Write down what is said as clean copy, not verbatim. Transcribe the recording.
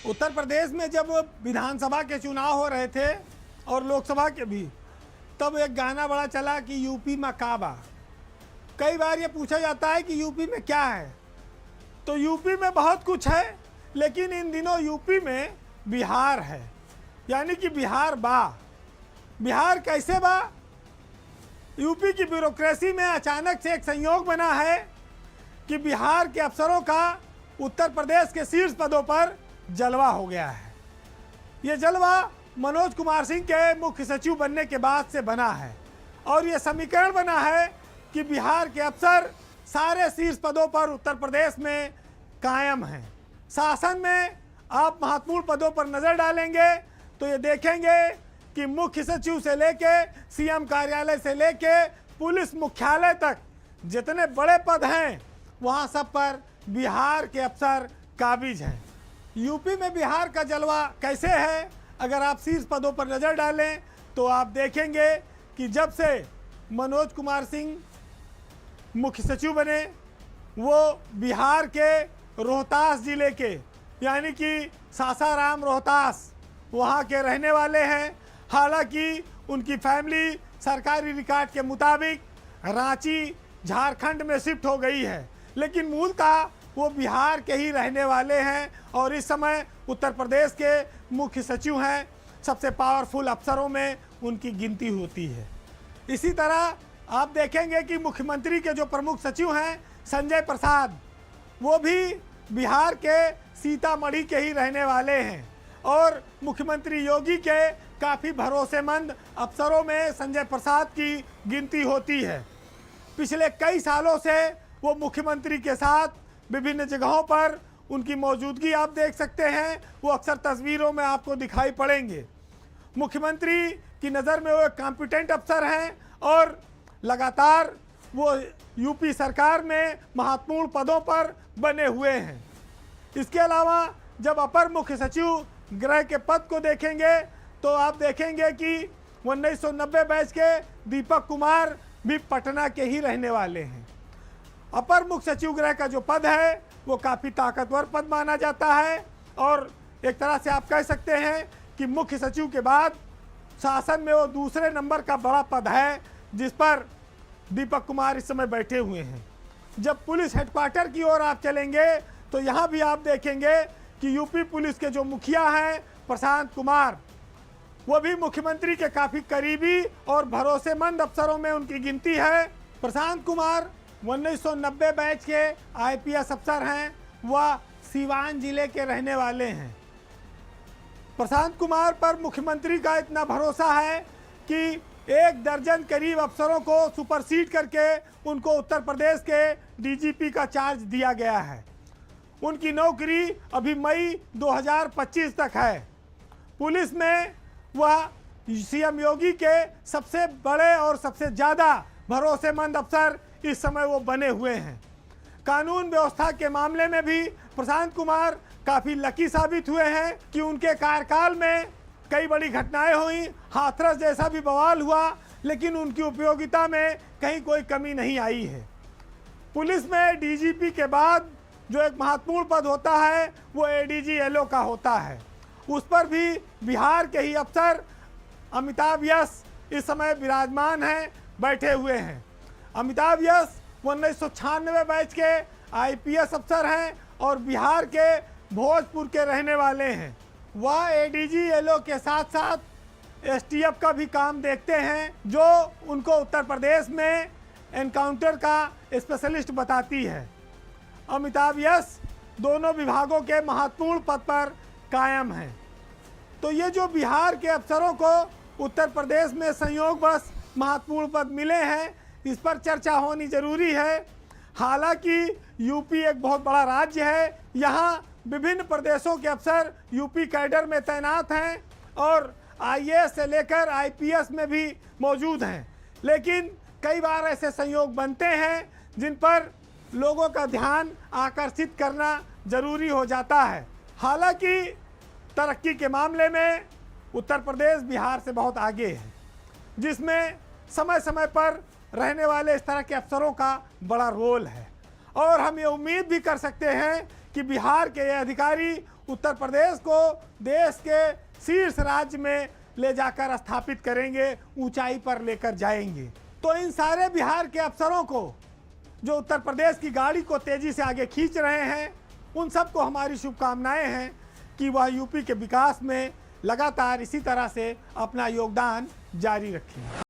उत्तर प्रदेश में जब विधानसभा के चुनाव हो रहे थे और लोकसभा के भी, तब एक गाना बड़ा चला कि यूपी में काबा। कई बार ये पूछा जाता है कि यूपी में क्या है, तो यूपी में बहुत कुछ है, लेकिन इन दिनों यूपी में बिहार है, यानी कि बिहार बा। बिहार कैसे बा? यूपी की ब्यूरोक्रेसी में अचानक से एक संयोग बना है कि बिहार के अफसरों का उत्तर प्रदेश के शीर्ष पदों पर जलवा हो गया है। ये जलवा मनोज कुमार सिंह के मुख्य सचिव बनने के बाद से बना है और ये समीकरण बना है कि बिहार के अफसर सारे शीर्ष पदों पर उत्तर प्रदेश में कायम हैं। शासन में आप महत्वपूर्ण पदों पर नज़र डालेंगे तो ये देखेंगे कि मुख्य सचिव से लेके सीएम कार्यालय से लेके पुलिस मुख्यालय तक जितने बड़े पद हैं वहाँ सब पर बिहार के अफसर काबिज हैं। यूपी में बिहार का जलवा कैसे है? अगर आप शीर्ष पदों पर नज़र डालें तो आप देखेंगे कि जब से मनोज कुमार सिंह मुख्य सचिव बने, वो बिहार के रोहतास जिले के, यानी कि सासाराम रोहतास, वहाँ के रहने वाले हैं। हालांकि उनकी फैमिली सरकारी रिकॉर्ड के मुताबिक रांची झारखंड में शिफ्ट हो गई है, लेकिन मूलतः वो बिहार के ही रहने वाले हैं और इस समय उत्तर प्रदेश के मुख्य सचिव हैं। सबसे पावरफुल अफसरों में उनकी गिनती होती है। इसी तरह आप देखेंगे कि मुख्यमंत्री के जो प्रमुख सचिव हैं संजय प्रसाद, वो भी बिहार के सीतामढ़ी के ही रहने वाले हैं और मुख्यमंत्री योगी के काफ़ी भरोसेमंद अफसरों में संजय प्रसाद की गिनती होती है। पिछले कई सालों से वो मुख्यमंत्री के साथ विभिन्न जगहों पर उनकी मौजूदगी आप देख सकते हैं। वो अक्सर तस्वीरों में आपको दिखाई पड़ेंगे। मुख्यमंत्री की नज़र में वो एक कॉम्पिटेंट अफसर हैं और लगातार वो यूपी सरकार में महत्वपूर्ण पदों पर बने हुए हैं। इसके अलावा जब अपर मुख्य सचिव गृह के पद को देखेंगे तो आप देखेंगे कि 1990 बैच के दीपक कुमार भी पटना के ही रहने वाले हैं। अपर मुख्य सचिव गृह का जो पद है वो काफ़ी ताकतवर पद माना जाता है और एक तरह से आप कह सकते हैं कि मुख्य सचिव के बाद शासन में वो दूसरे नंबर का बड़ा पद है जिस पर दीपक कुमार इस समय बैठे हुए हैं। जब पुलिस हेडक्वार्टर की ओर आप चलेंगे तो यहाँ भी आप देखेंगे कि यूपी पुलिस के जो मुखिया हैं प्रशांत कुमार, वो भी मुख्यमंत्री के काफ़ी करीबी और भरोसेमंद अफसरों में उनकी गिनती है। प्रशांत कुमार 1990 बैच के आईपीएस अफसर हैं, वह सीवान जिले के रहने वाले हैं। प्रशांत कुमार पर मुख्यमंत्री का इतना भरोसा है कि 1 दर्जन करीब अफसरों को सुपरसीड करके उनको उत्तर प्रदेश के डीजीपी का चार्ज दिया गया है। उनकी नौकरी अभी मई 2025 तक है। पुलिस में वह सीएम योगी के सबसे बड़े और सबसे ज़्यादा भरोसेमंद अफसर इस समय वो बने हुए हैं। कानून व्यवस्था के मामले में भी प्रशांत कुमार काफ़ी लकी साबित हुए हैं कि उनके कार्यकाल में कई बड़ी घटनाएं हुई, हाथरस जैसा भी बवाल हुआ, लेकिन उनकी उपयोगिता में कहीं कोई कमी नहीं आई है। पुलिस में डीजीपी के बाद जो एक महत्वपूर्ण पद होता है वो एडीजी एलओ का होता है। उस पर भी बिहार के ही अफसर अमिताभ यस इस समय विराजमान हैं, बैठे हुए हैं। अमिताभ यस 1996 बैच के आईपीएस अफसर हैं और बिहार के भोजपुर के रहने वाले हैं। वह एडीजी एलओ के साथ साथ एसटीएफ का भी काम देखते हैं, जो उनको उत्तर प्रदेश में एनकाउंटर का स्पेशलिस्ट बताती है। अमिताभ यस दोनों विभागों के महत्वपूर्ण पद पर कायम हैं। तो ये जो बिहार के अफसरों को उत्तर प्रदेश में संयोगवश महत्वपूर्ण पद मिले हैं, इस पर चर्चा होनी जरूरी है। हालांकि यूपी एक बहुत बड़ा राज्य है, यहाँ विभिन्न प्रदेशों के अफसर यूपी कैडर में तैनात हैं और आईएएस से लेकर आईपीएस में भी मौजूद हैं, लेकिन कई बार ऐसे संयोग बनते हैं जिन पर लोगों का ध्यान आकर्षित करना जरूरी हो जाता है। हालांकि तरक्की के मामले में उत्तर प्रदेश बिहार से बहुत आगे है, जिसमें समय समय पर रहने वाले इस तरह के अफसरों का बड़ा रोल है और हम ये उम्मीद भी कर सकते हैं कि बिहार के ये अधिकारी उत्तर प्रदेश को देश के शीर्ष राज्य में ले जाकर स्थापित करेंगे, ऊंचाई पर लेकर जाएंगे। तो इन सारे बिहार के अफसरों को जो उत्तर प्रदेश की गाड़ी को तेजी से आगे खींच रहे हैं, उन सबको हमारी शुभकामनाएं हैं कि वह यूपी के विकास में लगातार इसी तरह से अपना योगदान जारी रखें।